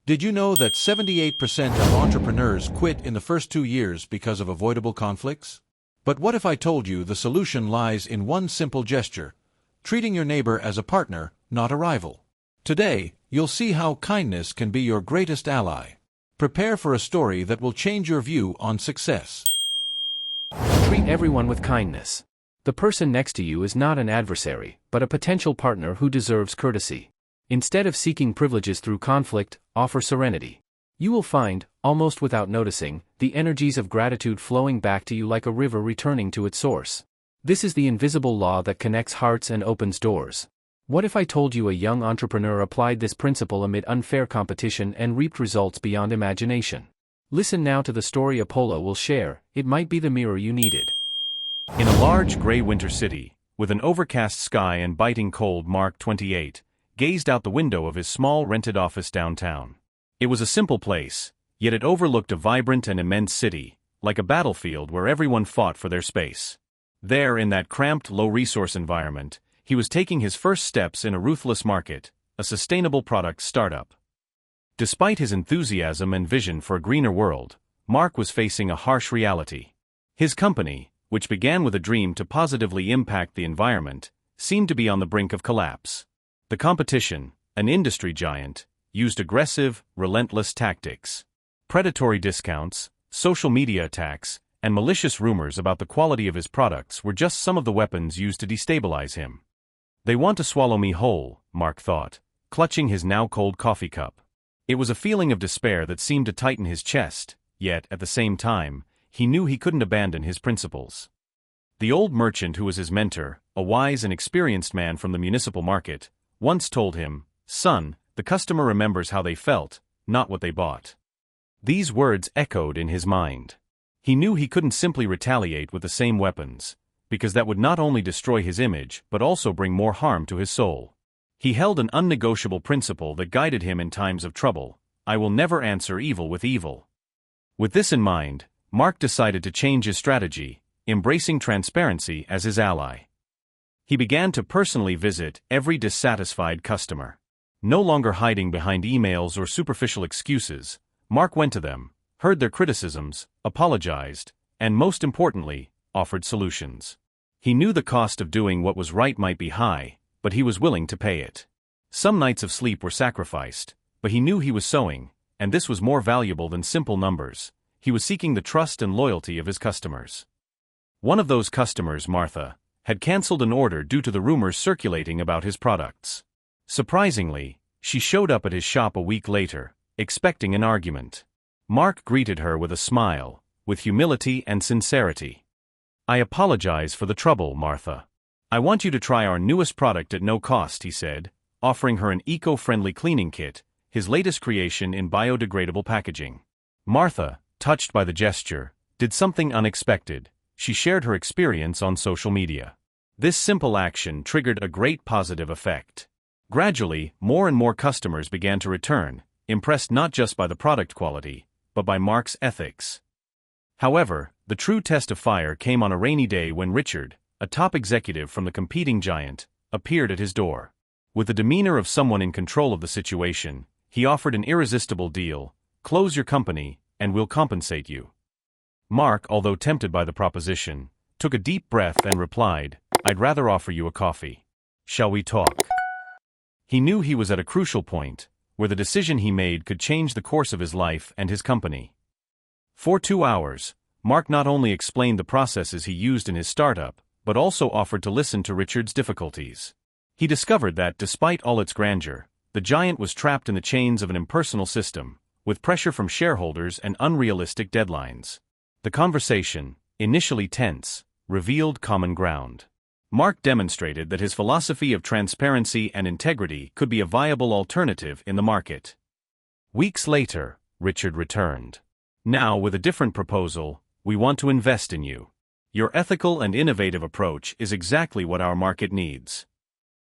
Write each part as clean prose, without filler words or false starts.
Did you know that 78% of entrepreneurs quit in the first 2 years because of avoidable conflicts? But what if I told you the solution lies in one simple gesture, treating your neighbor as a partner, not a rival? Today, you'll see how kindness can be your greatest ally. Prepare for a story that will change your view on success. Treat everyone with kindness. The person next to you is not an adversary, but a potential partner who deserves courtesy. Instead of seeking privileges through conflict, offer serenity. You will find, almost without noticing, the energies of gratitude flowing back to you like a river returning to its source. This is the invisible law that connects hearts and opens doors. What if I told you a young entrepreneur applied this principle amid unfair competition and reaped results beyond imagination? Listen now to the story Apollo will share. It might be the mirror you needed. In a large gray winter city, with an overcast sky and biting cold, Mark, 28, gazed out the window of his small rented office downtown. It was a simple place, yet it overlooked a vibrant and immense city, like a battlefield where everyone fought for their space. There, in that cramped, low-resource environment, he was taking his first steps in a ruthless market, a sustainable product startup. Despite his enthusiasm and vision for a greener world, Mark was facing a harsh reality. His company, which began with a dream to positively impact the environment, seemed to be on the brink of collapse. The competition, an industry giant, used aggressive, relentless tactics. Predatory discounts, social media attacks, and malicious rumors about the quality of his products were just some of the weapons used to destabilize him. They want to swallow me whole, Mark thought, clutching his now cold coffee cup. It was a feeling of despair that seemed to tighten his chest, yet, at the same time, he knew he couldn't abandon his principles. The old merchant who was his mentor, a wise and experienced man from the municipal market, once told him, "Son, the customer remembers how they felt, not what they bought." These words echoed in his mind. He knew he couldn't simply retaliate with the same weapons, because that would not only destroy his image but also bring more harm to his soul. He held an unnegotiable principle that guided him in times of trouble: I will never answer evil with evil. With this in mind, Mark decided to change his strategy, embracing transparency as his ally. He began to personally visit every dissatisfied customer. No longer hiding behind emails or superficial excuses, Mark went to them, heard their criticisms, apologized, and most importantly, offered solutions. He knew the cost of doing what was right might be high, but he was willing to pay it. Some nights of sleep were sacrificed, but he knew he was sowing, and this was more valuable than simple numbers. He was seeking the trust and loyalty of his customers. One of those customers, Martha, had canceled an order due to the rumors circulating about his products. Surprisingly, she showed up at his shop a week later, expecting an argument. Mark greeted her with a smile, with humility and sincerity. "I apologize for the trouble, Martha. I want you to try our newest product at no cost," he said, offering her an eco-friendly cleaning kit, his latest creation in biodegradable packaging. Martha, touched by the gesture, did something unexpected. She shared her experience on social media. This simple action triggered a great positive effect. Gradually, more and more customers began to return, impressed not just by the product quality, but by Mark's ethics. However, the true test of fire came on a rainy day when Richard, a top executive from the competing giant, appeared at his door. With the demeanor of someone in control of the situation, he offered an irresistible deal: close your company, and we'll compensate you. Mark, although tempted by the proposition, took a deep breath and replied, "I'd rather offer you a coffee. Shall we talk?" He knew he was at a crucial point, where the decision he made could change the course of his life and his company. For 2 hours, Mark not only explained the processes he used in his startup, but also offered to listen to Richard's difficulties. He discovered that, despite all its grandeur, the giant was trapped in the chains of an impersonal system, with pressure from shareholders and unrealistic deadlines. The conversation, initially tense, revealed common ground. Mark demonstrated that his philosophy of transparency and integrity could be a viable alternative in the market. Weeks later, Richard returned. "Now, with a different proposal, we want to invest in you. Your ethical and innovative approach is exactly what our market needs."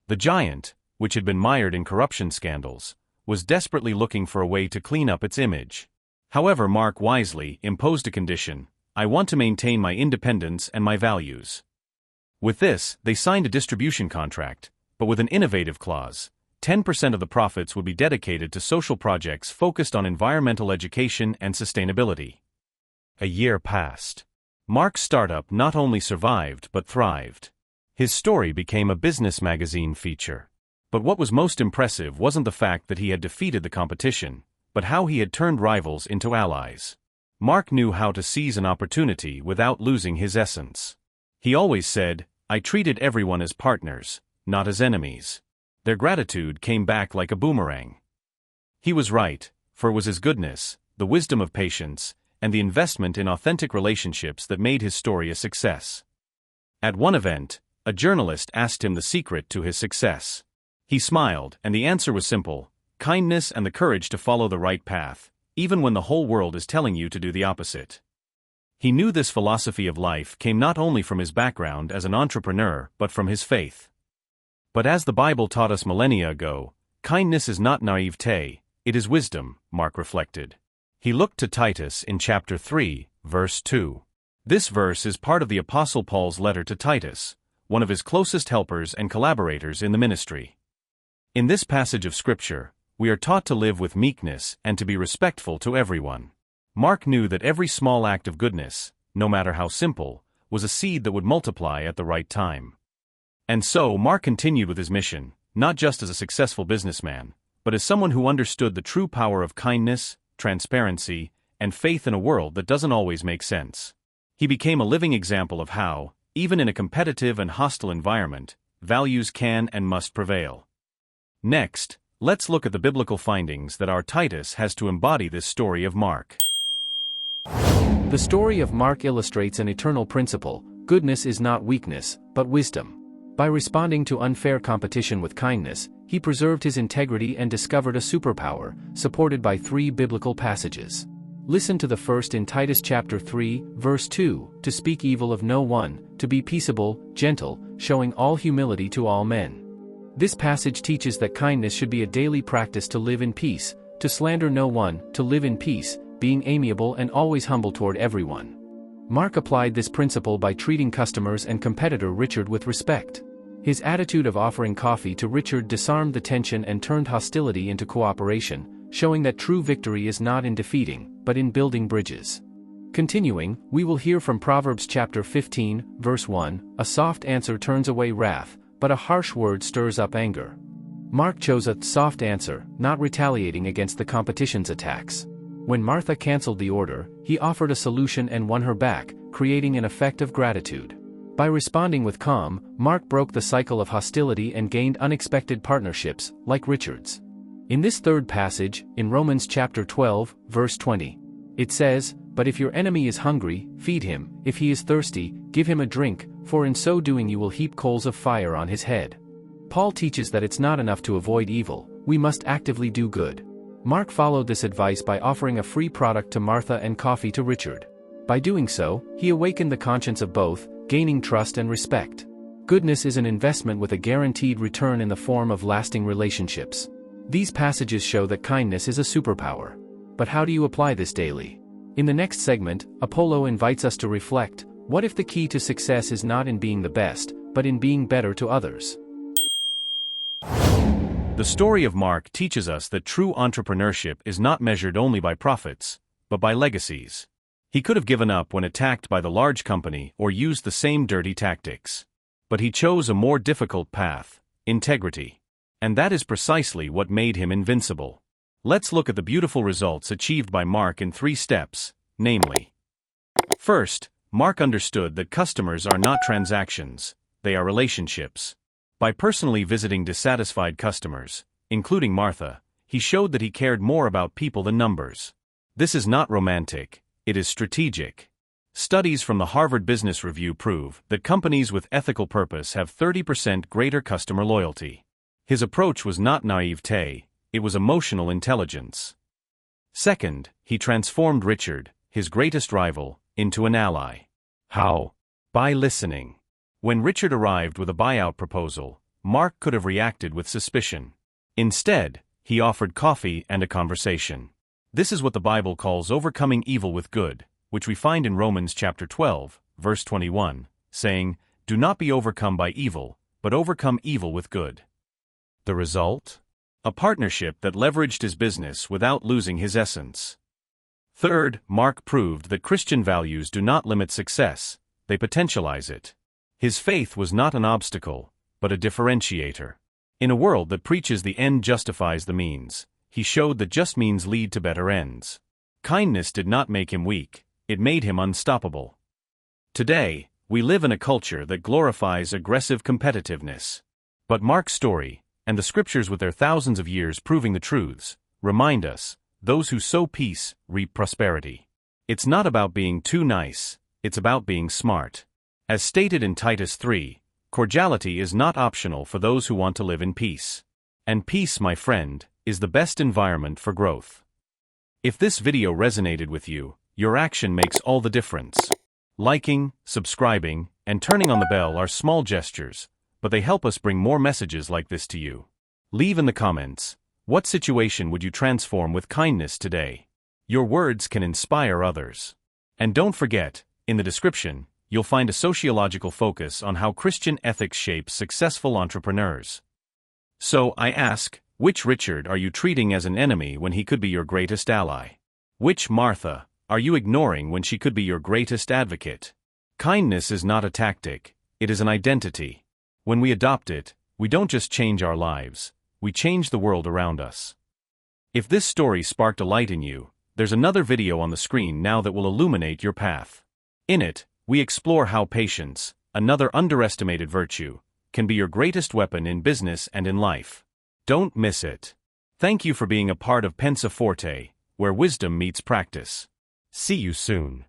The giant, which had been mired in corruption scandals, was desperately looking for a way to clean up its image. However, Mark wisely imposed a condition: "I want to maintain my independence and my values." With this, they signed a distribution contract, but with an innovative clause: 10% of the profits would be dedicated to social projects focused on environmental education and sustainability. A year passed. Mark's startup not only survived but thrived. His story became a business magazine feature. But what was most impressive wasn't the fact that he had defeated the competition, but how he had turned rivals into allies. Mark knew how to seize an opportunity without losing his essence. He always said, "I treated everyone as partners, not as enemies." Their gratitude came back like a boomerang. He was right, for it was his goodness, the wisdom of patience, and the investment in authentic relationships that made his story a success. At one event, a journalist asked him the secret to his success. He smiled, and the answer was simple: kindness and the courage to follow the right path, even when the whole world is telling you to do the opposite. He knew this philosophy of life came not only from his background as an entrepreneur but from his faith. But as the Bible taught us millennia ago, kindness is not naivete, it is wisdom, Mark reflected. He looked to Titus in chapter 3, verse 2. This verse is part of the Apostle Paul's letter to Titus, one of his closest helpers and collaborators in the ministry. In this passage of Scripture, we are taught to live with meekness and to be respectful to everyone. Mark knew that every small act of goodness, no matter how simple, was a seed that would multiply at the right time. And so Mark continued with his mission, not just as a successful businessman, but as someone who understood the true power of kindness, transparency, and faith in a world that doesn't always make sense. He became a living example of how, even in a competitive and hostile environment, values can and must prevail. Next, let's look at the biblical findings that our Titus has to embody this story of Mark. The story of Mark illustrates an eternal principle: goodness is not weakness, but wisdom. By responding to unfair competition with kindness, he preserved his integrity and discovered a superpower, supported by 3 biblical passages. Listen to the first in Titus chapter 3, verse 2, "To speak evil of no one, to be peaceable, gentle, showing all humility to all men." This passage teaches that kindness should be a daily practice to live in peace, to slander no one, to live in peace, being amiable and always humble toward everyone. Mark applied this principle by treating customers and competitor Richard with respect. His attitude of offering coffee to Richard disarmed the tension and turned hostility into cooperation, showing that true victory is not in defeating, but in building bridges. Continuing, we will hear from Proverbs chapter 15, verse 1, "A soft answer turns away wrath, but a harsh word stirs up anger." Mark chose a soft answer, not retaliating against the competition's attacks. When Martha canceled the order, he offered a solution and won her back, creating an effect of gratitude. By responding with calm, Mark broke the cycle of hostility and gained unexpected partnerships, like Richard's. In this third passage, in Romans chapter 12, verse 20, it says, "But if your enemy is hungry, feed him, if he is thirsty, give him a drink, for in so doing you will heap coals of fire on his head." Paul teaches that it's not enough to avoid evil, we must actively do good. Mark followed this advice by offering a free product to Martha and coffee to Richard. By doing so, he awakened the conscience of both, gaining trust and respect. Goodness is an investment with a guaranteed return in the form of lasting relationships. These passages show that kindness is a superpower. But how do you apply this daily? In the next segment, Apollo invites us to reflect: what if the key to success is not in being the best, but in being better to others? The story of Mark teaches us that true entrepreneurship is not measured only by profits, but by legacies. He could have given up when attacked by the large company or used the same dirty tactics. But he chose a more difficult path: integrity. And that is precisely what made him invincible. Let's look at the beautiful results achieved by Mark in 3 steps, namely: First, Mark understood that customers are not transactions, they are relationships. By personally visiting dissatisfied customers, including Martha, he showed that he cared more about people than numbers. This is not romantic, it is strategic. Studies from the Harvard Business Review prove that companies with ethical purpose have 30% greater customer loyalty. His approach was not naivete, it was emotional intelligence. Second, he transformed Richard, his greatest rival, into an ally. How? By listening. When Richard arrived with a buyout proposal, Mark could have reacted with suspicion. Instead, he offered coffee and a conversation. This is what the Bible calls overcoming evil with good, which we find in Romans chapter 12, verse 21, saying, "Do not be overcome by evil, but overcome evil with good." The result? A partnership that leveraged his business without losing his essence. Third, Mark proved that Christian values do not limit success, they potentialize it. His faith was not an obstacle, but a differentiator. In a world that preaches the end justifies the means, he showed that just means lead to better ends. Kindness did not make him weak, it made him unstoppable. Today, we live in a culture that glorifies aggressive competitiveness. But Mark's story, and the scriptures with their thousands of years proving the truths, remind us, those who sow peace reap prosperity. It's not about being too nice, it's about being smart. As stated in Titus 3, cordiality is not optional for those who want to live in peace. And peace, my friend, is the best environment for growth. If this video resonated with you, your action makes all the difference. Liking, subscribing, and turning on the bell are small gestures, but they help us bring more messages like this to you. Leave in the comments, what situation would you transform with kindness today? Your words can inspire others. And don't forget, in the description, you'll find a sociological focus on how Christian ethics shapes successful entrepreneurs. So I ask, which Richard are you treating as an enemy when he could be your greatest ally? Which Martha are you ignoring when she could be your greatest advocate? Kindness is not a tactic, it is an identity. When we adopt it, we don't just change our lives, we change the world around us. If this story sparked a light in you, there's another video on the screen now that will illuminate your path. In it, we explore how patience, another underestimated virtue, can be your greatest weapon in business and in life. Don't miss it. Thank you for being a part of Pensa Forte, where wisdom meets practice. See you soon.